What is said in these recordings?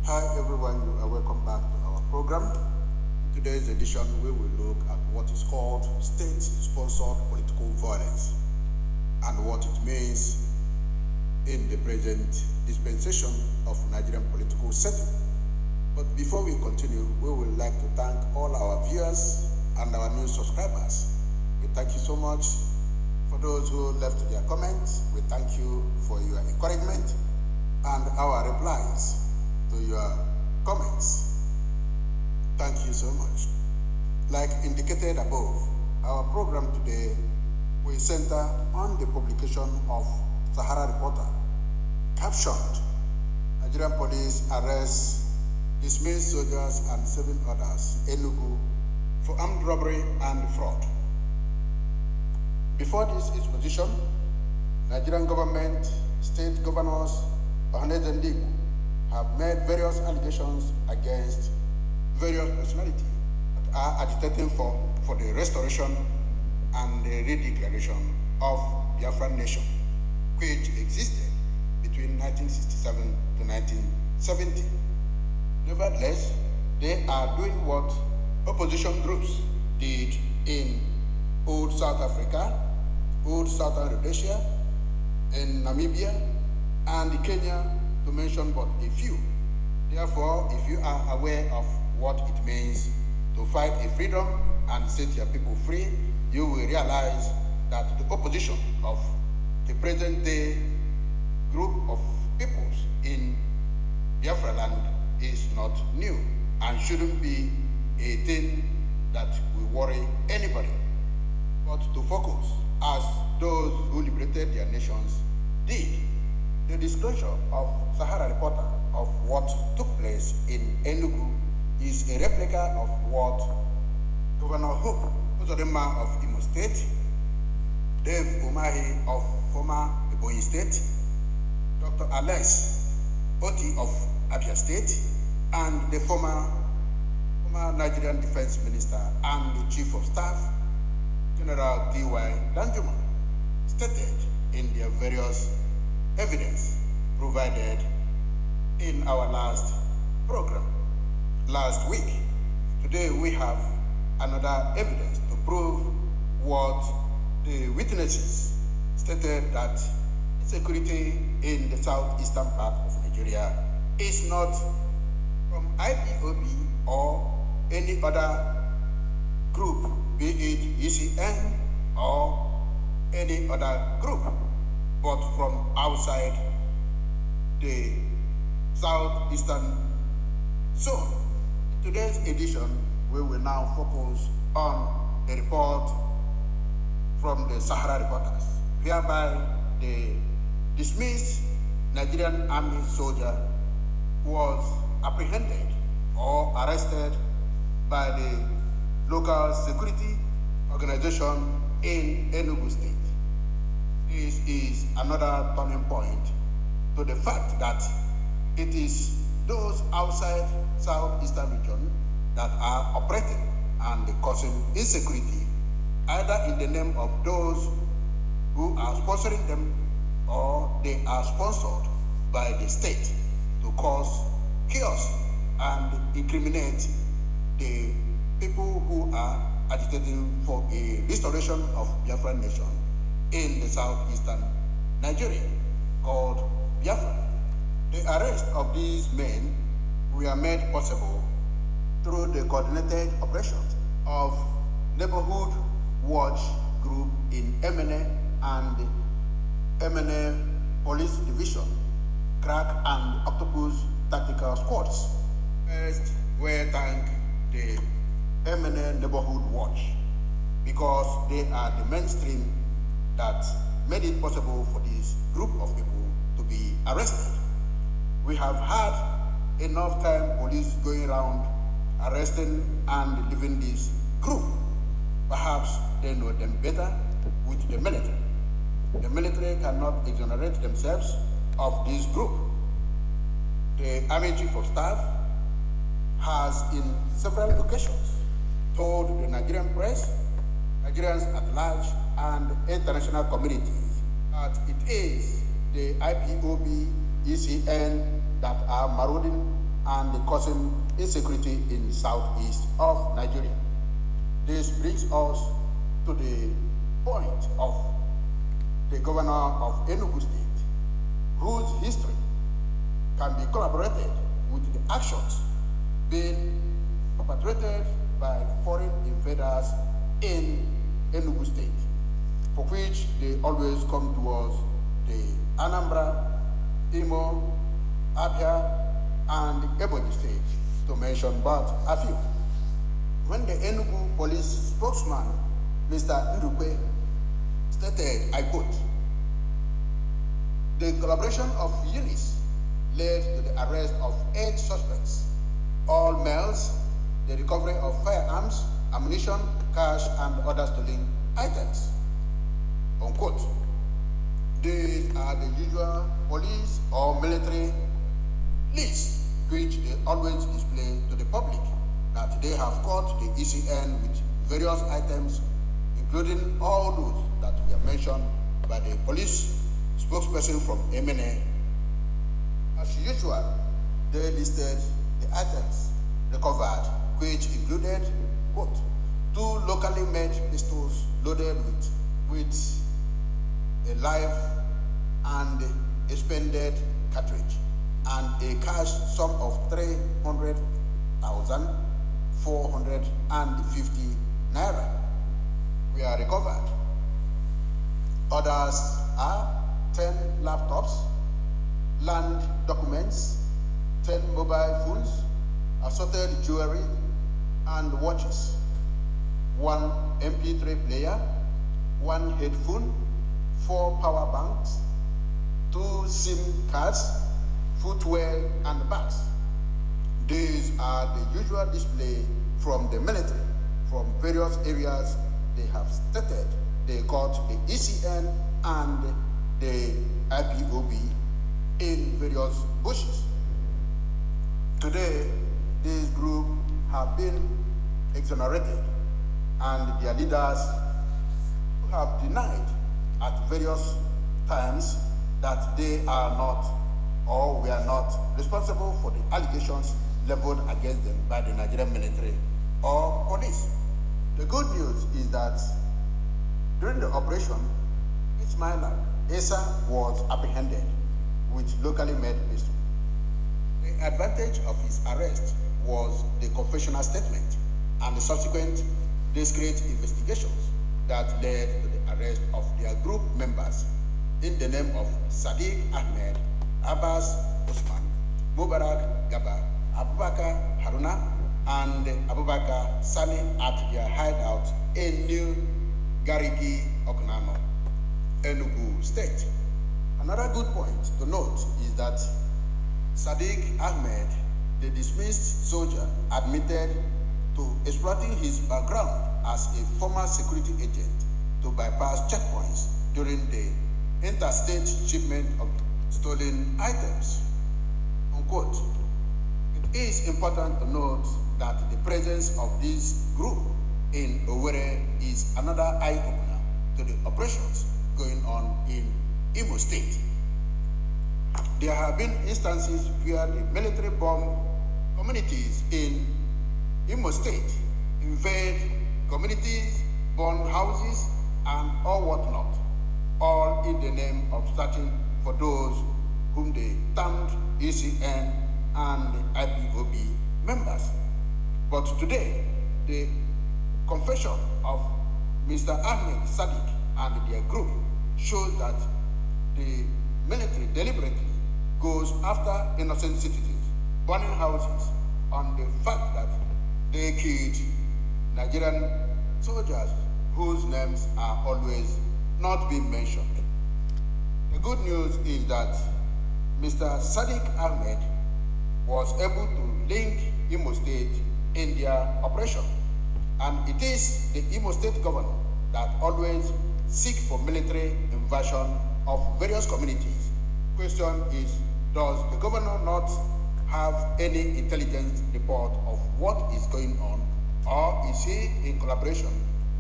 Hi everyone, you are welcome back to our program. In today's edition, we will look at what is called state-sponsored political violence and what it means in the present dispensation of Nigerian political setting. But before we continue, we would like to thank all our viewers and our new subscribers. We thank you so much. For those who left their comments, we thank you for your encouragement and our replies to your comments. Thank you so much. Like indicated above, our program today will center on the publication of Sahara Reporter, captioned, Nigerian police arrests dismissed soldiers and 7 others, Enugu, for armed robbery and fraud. Before this exposition, Nigerian government, state governors, Ndigbo, have made various allegations against various personalities that are agitating for the restoration and the redeclaration of Biafran nation, which existed between 1967 to 1970. Nevertheless, they are doing what opposition groups did in old South Africa, old Southern Rhodesia, in Namibia, and Kenya, to mention but a few. Therefore, if you are aware of what it means to fight a freedom and set your people free, you will realize that the opposition of the present-day group of peoples in Biafra land is not new and shouldn't be a thing that will worry anybody. But to focus, as those who liberated their nations did, the disclosure of Sahara Reporter of what took place in Enugu is a replica of what Governor Hope Uzodinma of Imo State, Dave Umahi of former Ebonyi State, Dr. Alex Oti of Abia State, and the former Nigerian Defense Minister and the Chief of Staff, General D.Y. Danjuma, stated in their various evidence provided in our last program last week. Today we have another evidence to prove what the witnesses stated, that insecurity in the southeastern part of Nigeria is not from IPOB or any other group, be it ECN or any other group, but from outside the southeastern zone. In today's edition, we will now focus on a report from the Sahara Reporters, whereby the dismissed Nigerian army soldier was apprehended or arrested by the local security organization in Enugu State. This is another turning point to the fact that it is those outside southeastern region that are operating and causing insecurity, either in the name of those who are sponsoring them or they are sponsored by the state to cause chaos and incriminate the people who are agitating for a restoration of Biafran nation in the southeastern Nigeria, called Biafra. The arrest of these men were made possible through the coordinated operations of Neighborhood Watch Group in Emene and Emene Police Division, Crack and Octopus Tactical Squads. First, we thank the Emene Neighborhood Watch because they are the mainstream that made it possible for this group of people to be arrested. We have had enough time police going around arresting and leaving this group. Perhaps they know them better with the military. The military cannot exonerate themselves of this group. The Army Chief of Staff has in several occasions told the Nigerian press, Nigerians at large, and international communities that it is the IPOB, ECN that are marauding and causing insecurity in the southeast of Nigeria. This brings us to the point of the governor of Enugu State, whose history can be corroborated with the actions being perpetrated by foreign invaders in Enugu State, for which they always come towards the Anambra, Imo, Abia, and Ebonyi State, to mention but a few. When the Enugu police spokesman, Mr. Ndigbo, stated, I quote, "The collaboration of units led to the arrest of 8 suspects, all males, the recovery of firearms, ammunition, cash, and other stolen items," unquote. These are the usual police or military lists which they always display to the public, that they have caught the ECN with various items, including all those that were mentioned by the police spokesperson from MNA. As usual, they listed the items recovered, which included, quote, 2 locally made pistols loaded with a live and expended cartridge, and a cash sum of 300,450 naira were recovered. Others are 10 laptops, land documents, 10 mobile phones, assorted jewelry and watches, 1 MP3 player, 1 headphone, 4 power banks, 2 SIM cards, footwear, and bags. These are the usual display from the military from various areas. They have stated they got the ECN and the IPOB in various bushes. Today, this group have been exonerated, and their leaders have denied at various times that they are not or were not responsible for the allegations leveled against them by the Nigerian military or police. The good news is that during the operation, Ismaila Esa was apprehended with locally made pistol. The advantage of his arrest was the confessional statement and the subsequent discreet investigations that led to the arrest of their group members in the name of Sadiq Ahmed, Abbas Usman, Mubarak Gaba, Abubakar Haruna, and Abubakar Sani at their hideout in New Gariki, Oknano, Enugu State. Another good point to note is that Sadiq Ahmed, the dismissed soldier, admitted to exploiting his background as a former security agent to bypass checkpoints during the interstate shipment of stolen items, unquote. It is important to note that the presence of this group in Owerri is another eye-opener to the operations going on in Imo State. There have been instances where the military bomb communities in Imo State, invade communities, burn houses, and all whatnot, all in the name of searching for those whom they termed ECN and IPOB members. But today, the confession of Mr. Ahmed Sadiq and their group shows that the military deliberately goes after innocent citizens, burning houses, on the fact that they killed Nigerian soldiers whose names are always not being mentioned. The good news is that Mr. Sadiq Ahmed was able to link Imo State in their operation, and it is the Imo State governor that always seek for military invasion of various communities. Question is, does the governor not have any intelligence report of what is going on, or is he in collaboration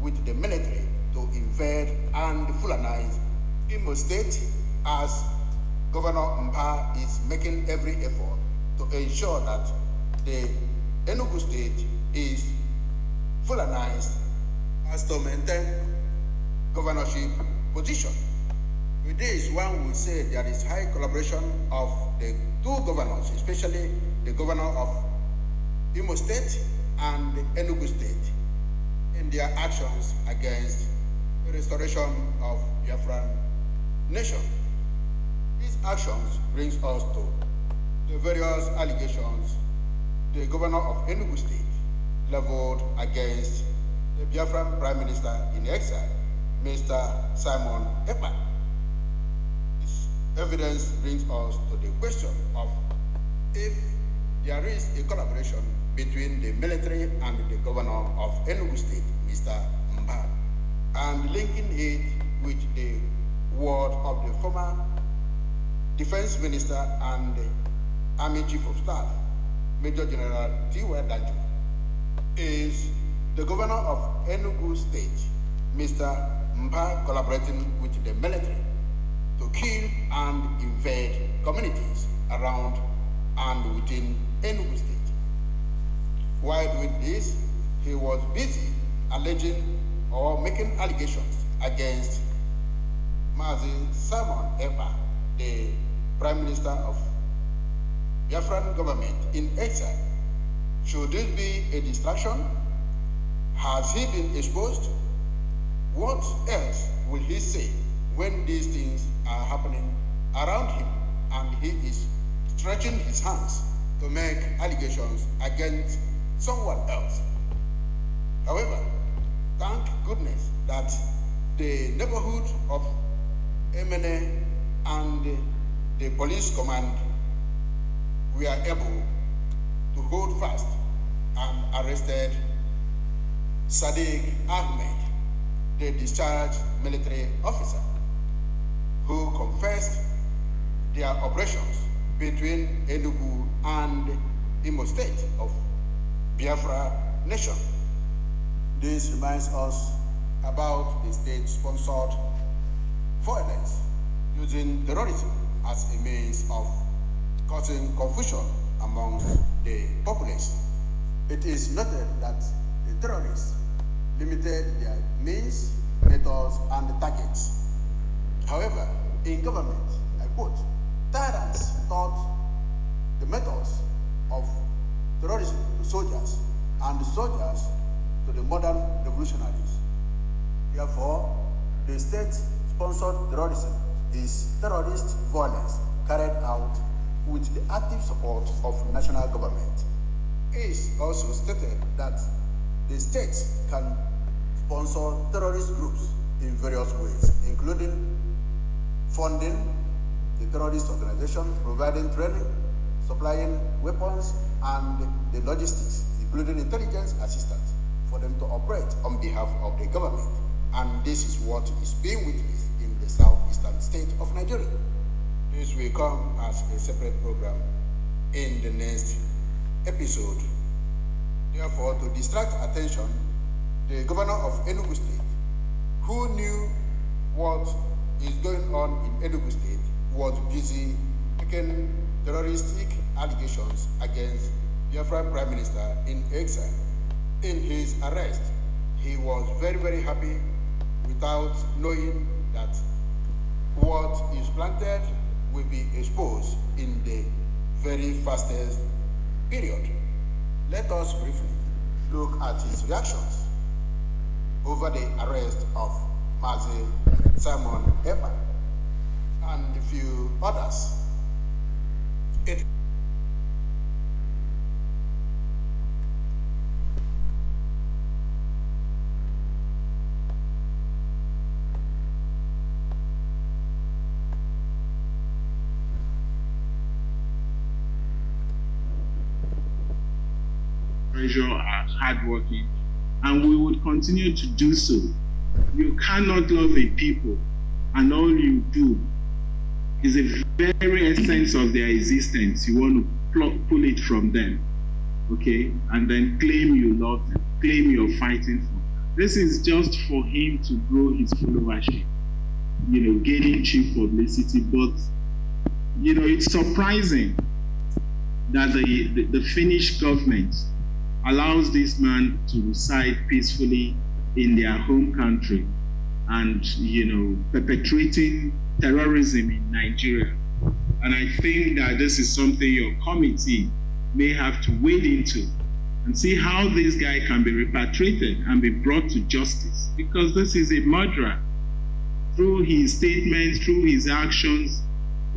with the military to invade and Fulanize Imo State, as Governor Mba is making every effort to ensure that the Enugu State is Fulanized as to maintain governorship position. With this, one would say there is high collaboration of the two governors, especially the governor of Imo State and Enugu State, in their actions against the restoration of Biafran nation. These actions brings us to the various allegations the governor of Enugu State leveled against the Biafran Prime Minister in exile, Mr. Simon Ekpa. This evidence brings us to the question of if there is a collaboration between the military and the governor of Enugu State, Mr. Mba, and linking it with the word of the former defense minister and army chief of staff, Major General T.W. Danjo, is the governor of Enugu State, Mr. Mba, collaborating with the military to kill and invade communities around and within Enugu State. While doing this, he was busy alleging or making allegations against Mazi Simon Ekpa, the Prime Minister of Biafran government in exile. Should this be a distraction? Has he been exposed? What else will he say when these things are happening around him and he is stretching his hands to make allegations against someone else? However, thank goodness that the neighborhood of Emene and the police command were able to hold fast and arrested Sadiq Ahmed, the discharged military officer, who confessed their operations between Enugu and Imo State of Biafra nation. This reminds us about the state-sponsored violence using terrorism as a means of causing confusion amongst the populace. It is noted that the terrorists limited their means, methods, and targets. However, in government, I quote, tyrants taught the methods of terrorism to soldiers and the soldiers to the modern revolutionaries. Therefore, the state-sponsored terrorism is terrorist violence carried out with the active support of national government. It is also stated that the state can sponsor terrorist groups in various ways, including funding the terrorist organization, providing training, supplying weapons, and the logistics, including intelligence assistance, for them to operate on behalf of the government. And this is what is being witnessed in the southeastern state of Nigeria. This will come as a separate program in the next episode. Therefore, to distract attention, the governor of Enugu State, who knew what is going on in Enugu State, was busy making terroristic allegations against Biafran Prime Minister in exile. In his arrest, he was very, very happy without knowing that what is planted will be exposed in the very fastest period. Let us briefly look at his reactions over the arrest of Mazi Simon Ekpa and a few others. Are hardworking, and we would continue to do so. You cannot love a people, and all you do is the very essence of their existence. You want to pull it from them, okay, and then claim you love them, claim you're fighting for. This is just for him to grow his followership, gaining cheap publicity. But it's surprising that the Finnish government allows this man to reside peacefully in their home country and, perpetrating terrorism in Nigeria. And I think that this is something your committee may have to wade into and see how this guy can be repatriated and be brought to justice, because this is a murderer. Through his statements, through his actions,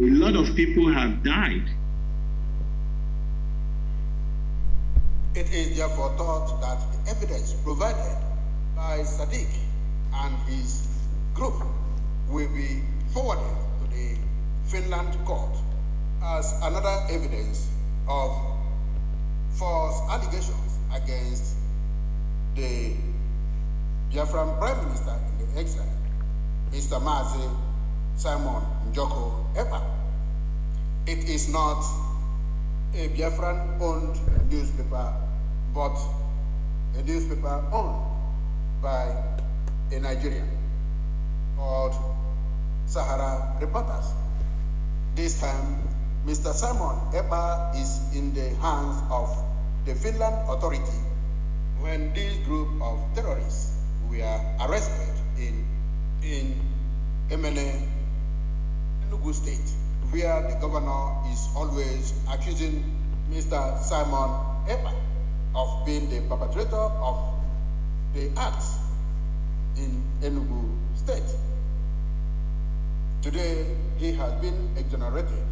a lot of people have died. It is therefore thought that the evidence provided by Sadiq and his group will be forwarded to the Finland court as another evidence of false allegations against the Biafran Prime Minister in the exile, Mr. Mazi Simon Njoko Ekpa. It is not a Biafran-owned newspaper, but a newspaper owned by a Nigerian called Sahara Reporters. This time, Mr. Simon Ekpa is in the hands of the Finland authority when this group of terrorists were arrested in Emene, Enugu State, where the governor is always accusing Mr. Simon Ekpa of being the perpetrator of the acts in Enugu State. Today, he has been exonerated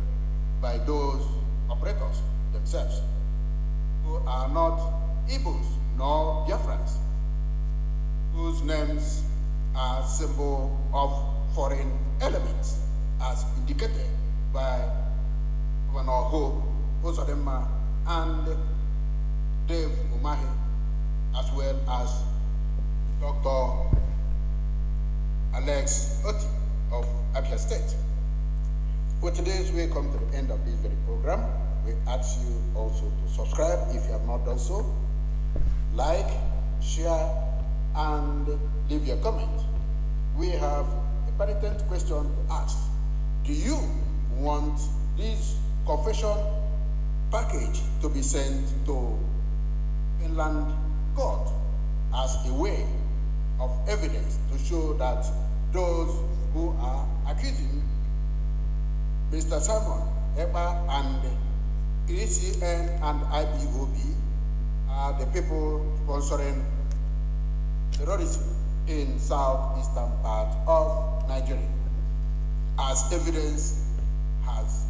by those operators themselves, who are not Igbos nor Biafrans, whose names are symbol of foreign elements, as indicated by Governor Hope Uzodimma and Dave Umahi, as well as Dr. Alex Oti of Abia State. With today's, we come to the end of this very program. We ask you also to subscribe if you have not done so, like, share, and leave your comment. We have a pertinent question to ask. Do you want this confession package to be sent to Finland court as a way of evidence to show that those who are accusing Mr. Simon Ekpa and ECN and IPOB are the people sponsoring terrorism in southeastern part of Nigeria, as evidence has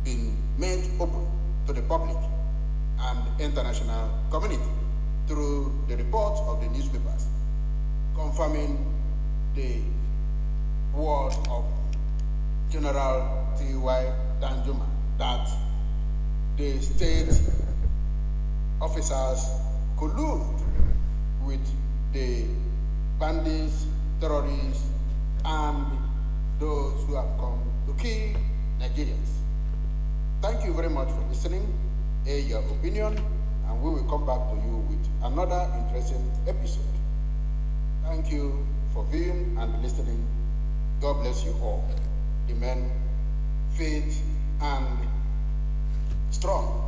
been made open to the public and international community through the reports of the newspapers, confirming the word of General T.Y. Danjuma that the state officers collude with the bandits, terrorists, and those who have come to kill Nigerians. Thank you very much for listening, your opinion, and we will come back to you with another interesting episode. Thank you for viewing and listening. God bless you all. Amen. Faith and strong.